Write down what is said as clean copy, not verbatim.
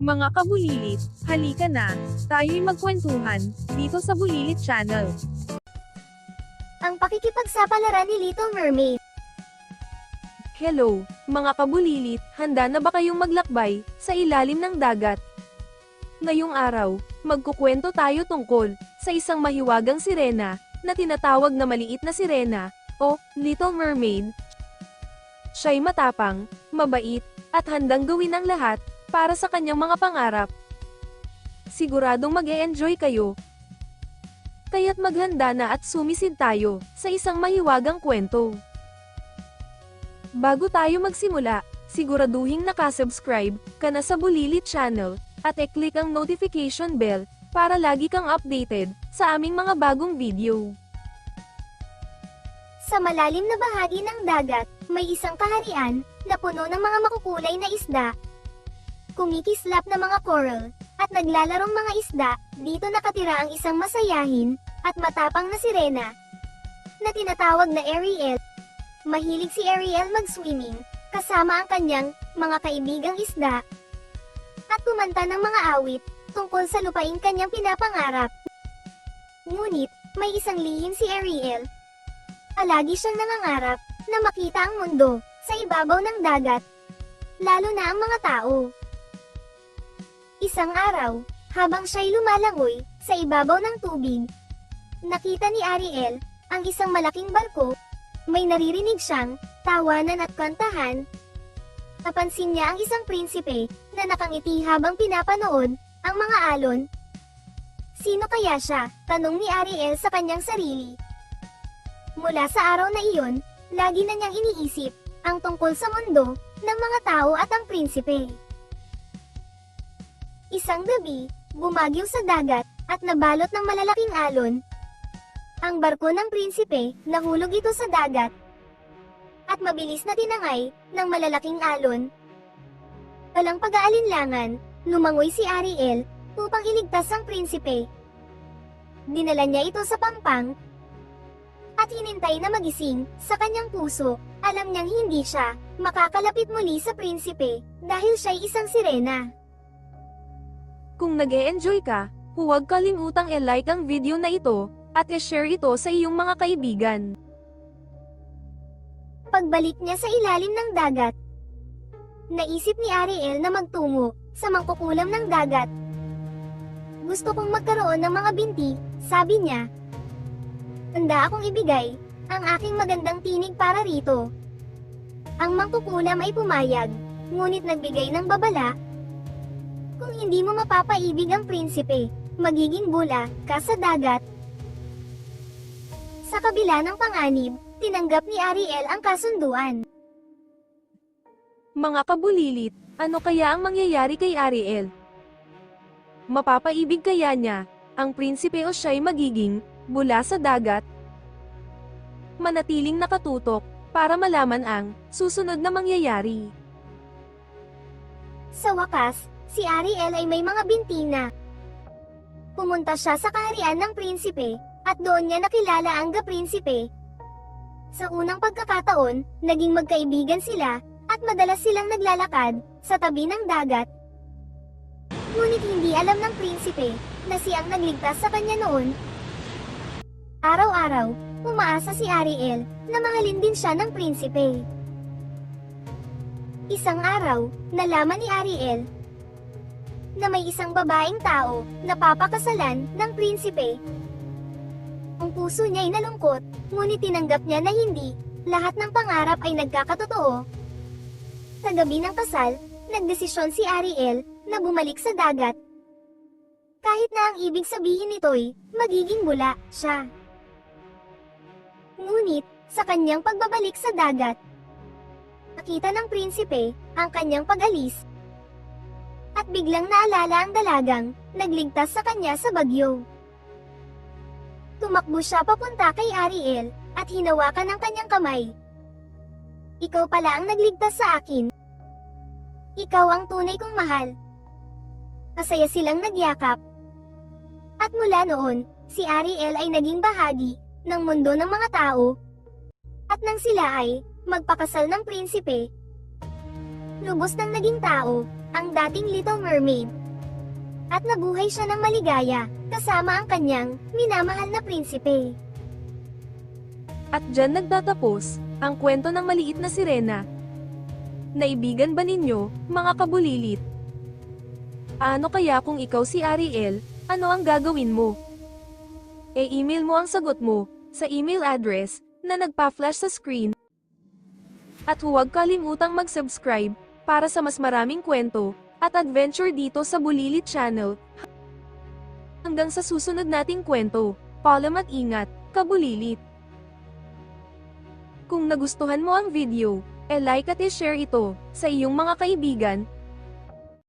Mga kabulilit, halika na, tayo'y magkwentuhan, dito sa Bulilit Channel. Ang pakikipagsapalaran ni Little Mermaid. Hello, mga kabulilit, handa na ba kayong maglakbay sa ilalim ng dagat? Ngayong araw, magkukwento tayo tungkol sa isang mahiwagang sirena na tinatawag na maliit na sirena o Little Mermaid. Siya'y matapang, mabait, at handang gawin ang lahat para sa kanyang mga pangarap. Siguradong mag-e-enjoy kayo. Kaya't maghanda na at sumisid tayo sa isang mahiwagang kwento. Bago tayo magsimula, siguraduhing nakasubscribe ka na sa Bulilit Channel at i-click ang notification bell para lagi kang updated sa aming mga bagong video. Sa malalim na bahagi ng dagat, may isang kaharian na puno ng mga makukulay na isda. Kumikislap na mga coral, at naglalarong mga isda. Dito nakatira ang isang masayahin at matapang na sirena na tinatawag na Ariel. Mahilig si Ariel mag-swimming, kasama ang kanyang mga kaibigang isda, at kumanta ng mga awit tungkol sa lupaing kanyang pinapangarap. Ngunit, may isang lihim si Ariel. Palagi siyang nangangarap na makita ang mundo sa ibabaw ng dagat, lalo na ang mga tao. Isang araw, habang siya'y lumalangoy sa ibabaw ng tubig, nakita ni Ariel ang isang malaking barko. May naririnig siyang tawanan at kantahan. Napansin niya ang isang prinsipe na nakangiti habang pinapanood ang mga alon. Sino kaya siya? Tanong ni Ariel sa kanyang sarili. Mula sa araw na iyon, lagi na niyang iniisip ang tungkol sa mundo ng mga tao at ang prinsipe. Isang gabi, bumagyo sa dagat at nabalot ng malalaking alon. Ang barko ng prinsipe, nahulog ito sa dagat at mabilis na tinangay ng malalaking alon. Walang pag-aalinlangan, lumangoy si Ariel upang iligtas ang prinsipe. Dinala niya ito sa pampang at hinintay na magising sa kanyang puso. Alam niyang hindi siya makakalapit muli sa prinsipe dahil siya'y isang sirena. Kung nag-e-enjoy ka, huwag kalimutang i-like ang video na ito at i-share ito sa iyong mga kaibigan. Pagbalik niya sa ilalim ng dagat, naisip ni Ariel na magtungo sa mangkukulam ng dagat. Gusto kong magkaroon ng mga binti, sabi niya. Handa akong ibigay ang aking magandang tinig para rito. Ang mangkukulam ay pumayag, ngunit nagbigay ng babala. Kung hindi mo mapapaibig ang prinsipe, magiging bula ka sa dagat. Sa kabila ng panganib, tinanggap ni Ariel ang kasunduan. Mga kabulilit, ano kaya ang mangyayari kay Ariel? Mapapaibig kaya niya ang prinsipe o siya'y magiging bula sa dagat? Manatiling nakatutok para malaman ang susunod na mangyayari. Sa wakas, si Ariel ay may mga binti na. Pumunta siya sa kaharian ng prinsipe, at doon niya nakilala ang ga-prinsipe. Sa unang pagkakataon, naging magkaibigan sila, at madalas silang naglalakad sa tabi ng dagat. Ngunit hindi alam ng prinsipe na siyang nagligtas sa kanya noon. Araw-araw, umaasa si Ariel na mahalin din siya ng prinsipe. Isang araw, nalaman ni Ariel na may isang babaeng tao na papakasalan ng prinsipe. Ang puso niya ay nalungkot, ngunit tinanggap niya na hindi lahat ng pangarap ay nagkakatotoo. Sa gabi ng kasal, nagdesisyon si Ariel na bumalik sa dagat. Kahit na ang ibig sabihin nito'y magiging bula siya. Ngunit, sa kanyang pagbabalik sa dagat, nakita ng prinsipe ang kanyang pag-alis. At biglang naalala ang dalagang nagligtas sa kanya sa bagyo. Tumakbo siya papunta kay Ariel at hinawakan ang kanyang kamay. Ikaw pala ang nagligtas sa akin. Ikaw ang tunay kong mahal. Masaya silang nagyakap. At mula noon, si Ariel ay naging bahagi ng mundo ng mga tao. At nang sila ay magpakasal ng prinsipe, lubos ng naging tao ang dating Little Mermaid. At nabuhay siya ng maligaya, kasama ang kanyang minamahal na prinsipe. At dyan nagtatapos ang kwento ng maliit na sirena. Naibigan ba ninyo, mga kabulilit? Ano kaya kung ikaw si Ariel, ano ang gagawin mo? E-email mo ang sagot mo sa email address na nagpa-flash sa screen. At huwag kalimutang mag-subscribe para sa mas maraming kwento at adventure dito sa Bulilit Channel. Hanggang sa susunod nating kwento, paalam at ingat, kabulilit! Kung nagustuhan mo ang video, e-like at i-share ito sa iyong mga kaibigan